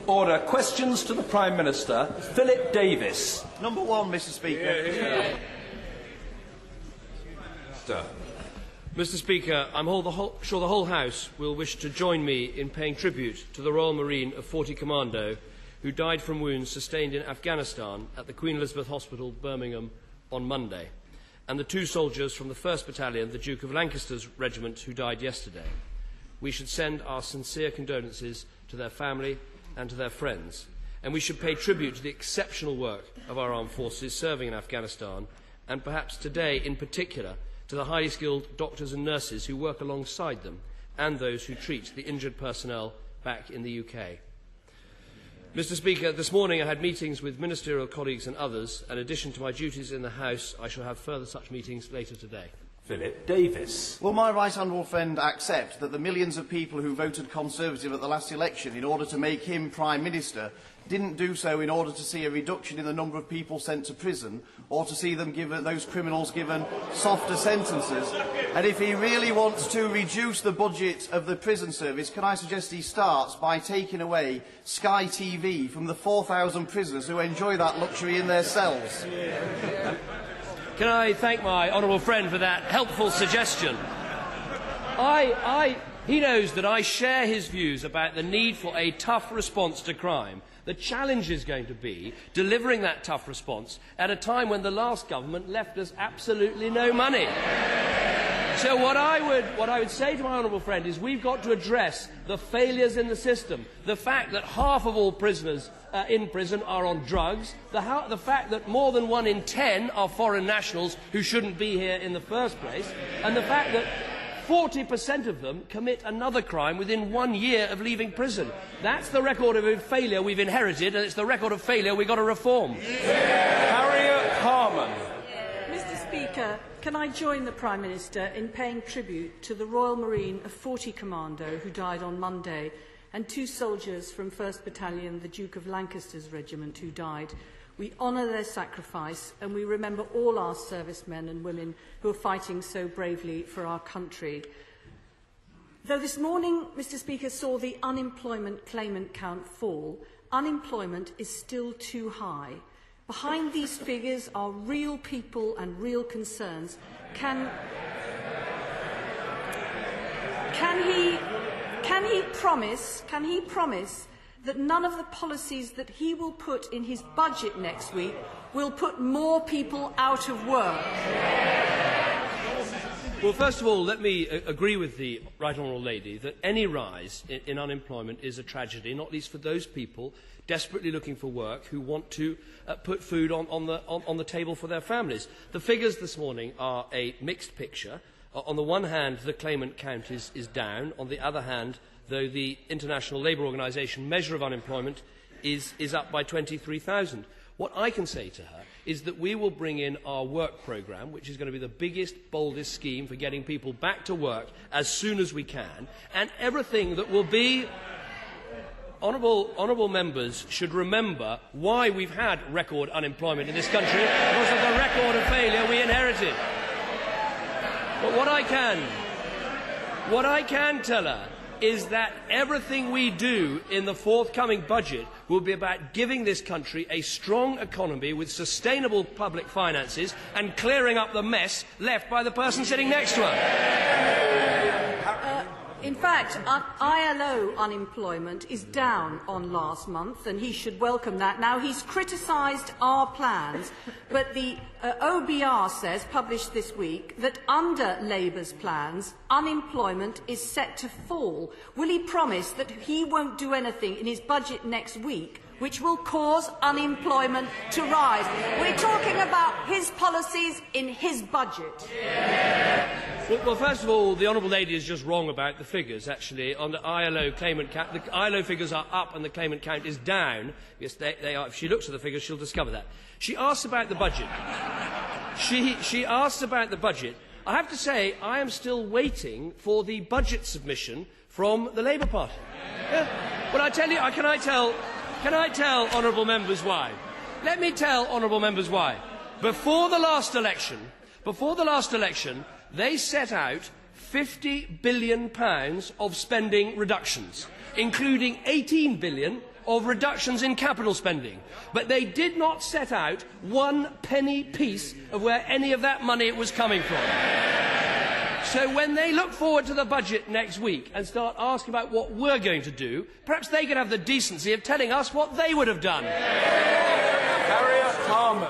Order. Questions to the Prime Minister. Philip Davis. Number one, Mr. Speaker. Mr. Speaker, I'm sure the whole House will wish to join me in paying tribute to the Royal Marine of 40 Commando who died from wounds sustained in Afghanistan at the Queen Elizabeth Hospital, Birmingham, on Monday, and the 2 soldiers from the 1st Battalion, the Duke of Lancaster's Regiment, who died yesterday. We should send our sincere condolences to their family and to their friends, and we should pay tribute to the exceptional work of our armed forces serving in Afghanistan, and perhaps today in particular to the highly skilled doctors and nurses who work alongside them and those who treat the injured personnel back in the UK. Mr. Speaker, this morning I had meetings with ministerial colleagues and others, and in addition to my duties in the House, I shall have further such meetings later today. Philip Davis. Will my right honourable friend accept that the millions of people who voted Conservative at the last election in order to make him Prime Minister didn't do so in order to see a reduction in the number of people sent to prison or to see them those criminals given softer sentences? And if he really wants to reduce the budget of the prison service, can I suggest he starts by taking away Sky TV from the 4,000 prisoners who enjoy that luxury in their cells? Can I thank my honourable friend for that helpful suggestion? He knows that I share his views about the need for a tough response to crime. The challenge is going to be delivering that tough response at a time when the last government left us absolutely no money. So what I would say to my honourable friend is we've got to address the failures in the system, the fact that half of all prisoners in prison are on drugs, the fact that more than 1 in 10 are foreign nationals who shouldn't be here in the first place, and the fact that 40% of them commit another crime within 1 year of leaving prison. That's the record of failure we've inherited, and it's the record of failure we've got to reform. Harriet Harman. Mr. Speaker, can I join the Prime Minister in paying tribute to the Royal Marine of 40 Commando who died on Monday, and 2 soldiers from 1st Battalion, the Duke of Lancaster's Regiment, who died. We honour their sacrifice, and we remember all our servicemen and women who are fighting so bravely for our country. Though this morning, Mr. Speaker, saw the unemployment claimant count fall, unemployment is still too high. Behind these figures are real people and real concerns. Can he promise that none of the policies that he will put in his budget next week will put more people out of work? Well, first of all, let me agree with the Right Honourable Lady that any rise in unemployment is a tragedy, not least for those people desperately looking for work who want to put food on the table for their families. The figures this morning are a mixed picture. On the one hand, the claimant count is down. On the other hand, though, the International Labour Organization measure of unemployment is up by 23,000. What I can say to her is that we will bring in our work programme, which is going to be the biggest, boldest scheme for getting people back to work as soon as we can, and everything that will be... Honourable members should remember why we've had record unemployment in this country, because of the record of failure we inherited. But what I can tell her is that everything we do in the forthcoming budget will be about giving this country a strong economy with sustainable public finances and clearing up the mess left by the person sitting next to her. In fact, ILO unemployment is down on last month, and he should welcome that. Now, he's criticised our plans, but the OBR says, published this week, that under Labour's plans, unemployment is set to fall. Will he promise that he won't do anything in his budget next week which will cause unemployment to rise? We're talking about his policies in his budget. Well, first of all, the Honourable Lady is just wrong about the figures, actually. On the ILO claimant count, the ILO figures are up and the claimant count is down. Yes, they are. If she looks at the figures, she'll discover that. She asks about the budget. She asks about the budget. I have to say, I am still waiting for the budget submission from the Labour Party. Yeah. Well, I tell you, can I tell honourable members why? Let me tell honourable members why. Before the last election, they set out £50 billion of spending reductions, including £18 billion of reductions in capital spending, but they did not set out one penny piece of where any of that money was coming from. So when they look forward to the budget next week and start asking about what we're going to do, perhaps they could have the decency of telling us what they would have done. Harriet Harman.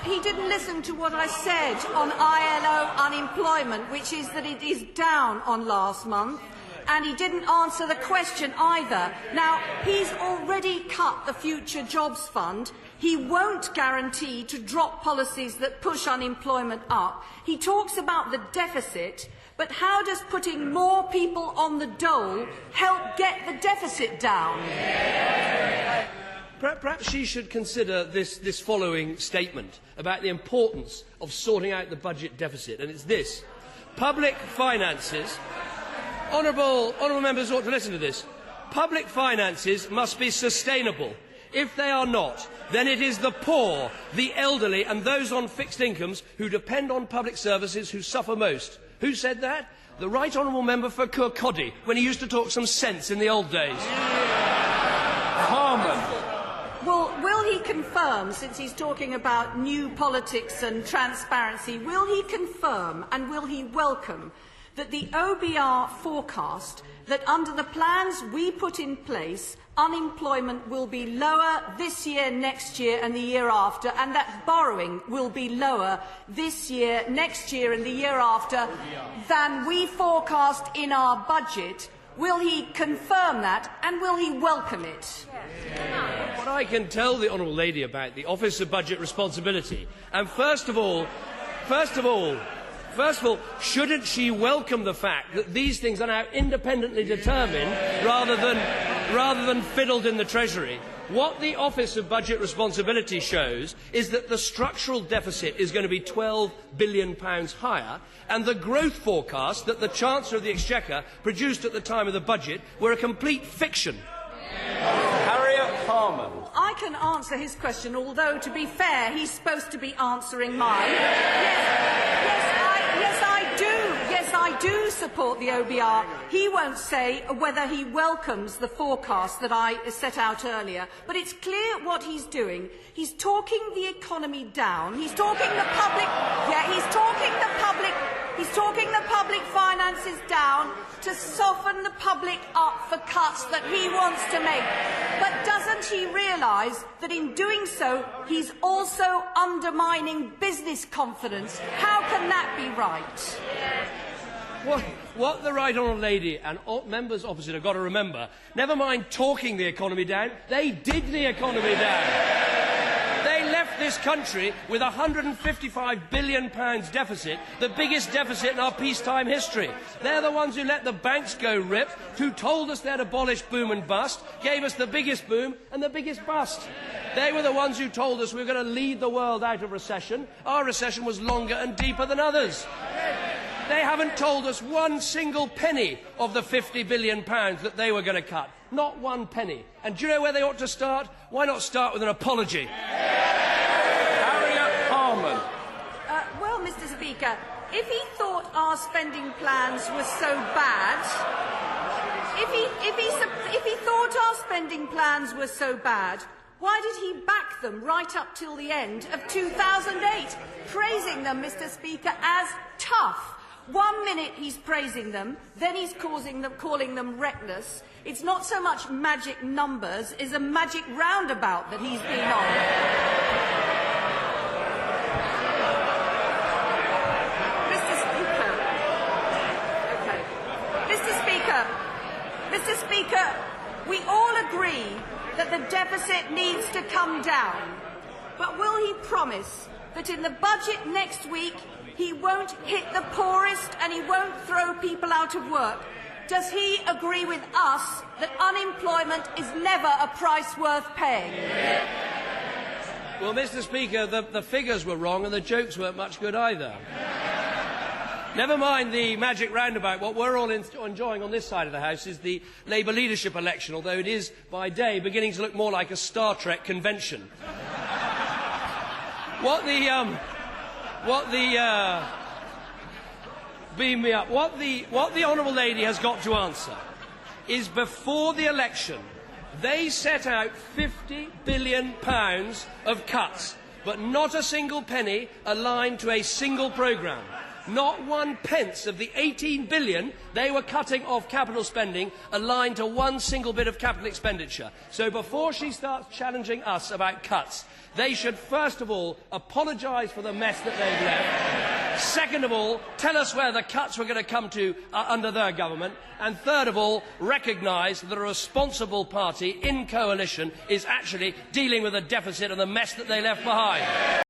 He didn't listen to what I said on ILO unemployment, which is that it is down on last month, and he didn't answer the question either. Now, he's already cut the Future Jobs Fund. He won't guarantee to drop policies that push unemployment up. He talks about the deficit, but how does putting more people on the dole help get the deficit down? Perhaps she should consider this following statement about the importance of sorting out the budget deficit, and it's this. Public finances, honourable members ought to listen to this, public finances must be sustainable. If they are not, then it is the poor, the elderly and those on fixed incomes who depend on public services who suffer most. Who said that? The Right Honourable Member for Kirkcaldy, when he used to talk some sense in the old days. Harman. Well, will he confirm, since he's talking about new politics and transparency, will he confirm and will he welcome that the OBR forecast that under the plans we put in place, unemployment will be lower this year, next year and the year after, and that borrowing will be lower this year, next year and the year after than we forecast in our budget? Will he confirm that and will he welcome it? What I can tell the Honourable Lady about the Office of Budget Responsibility, and first of all, shouldn't she welcome the fact that these things are now independently determined rather than fiddled in the Treasury? What the Office of Budget Responsibility shows is that the structural deficit is going to be £12 billion higher, and the growth forecasts that the Chancellor of the Exchequer produced at the time of the budget were a complete fiction. Harriet Harman. I can answer his question, although, to be fair, he's supposed to be answering mine. Yes, I do support the OBR. He won't say whether he welcomes the forecast that I set out earlier, but it's clear what he's doing. He's talking the economy down. He's talking the public. Yeah, he's talking the public finances down to soften the public up for cuts that he wants to make. But doesn't he realise that in doing so, he's also undermining business confidence? How can that be right? What the Right Honourable Lady and members opposite have got to remember, never mind talking the economy down, they did the economy down. They left this country with a £155 billion deficit, the biggest deficit in our peacetime history. They're the ones who let the banks go rip, who told us they'd abolish boom and bust, gave us the biggest boom and the biggest bust. They were the ones who told us we were going to lead the world out of recession. Our recession was longer and deeper than others. They haven't told us one single penny of the £50 billion that they were going to cut. Not one penny. And do you know where they ought to start? Why not start with an apology? Harriet Harman. Well, Mr. Speaker, if he thought our spending plans were so bad, if he thought our spending plans were so bad, why did he back them right up till the end of 2008, praising them, Mr. Speaker, as tough? 1 minute he's praising them, then he's calling them reckless. It's not so much magic numbers, it's a magic roundabout that he's been on. Mr. Speaker, we all agree that the deficit needs to come down. But will he promise that in the budget next week he won't hit the poorest and he won't throw people out of work? Does he agree with us that unemployment is never a price worth paying? Well, Mr. Speaker, the figures were wrong and the jokes weren't much good either. Never mind the magic roundabout. What we're all enjoying on this side of the House is the Labour leadership election, although it is, by day, beginning to look more like a Star Trek convention. Beam me up. What the Honourable Lady has got to answer is, before the election, They set out £50 billion of cuts, but not a single penny aligned to a single programme. Not 1 pence of the 18 billion they were cutting off capital spending aligned to one single bit of capital expenditure. So before she starts challenging us about cuts, they should first of all apologise for the mess that they've left. Second of all, tell us where the cuts were going to come to under their government. And third of all, recognise that a responsible party in coalition is actually dealing with the deficit and the mess that they left behind.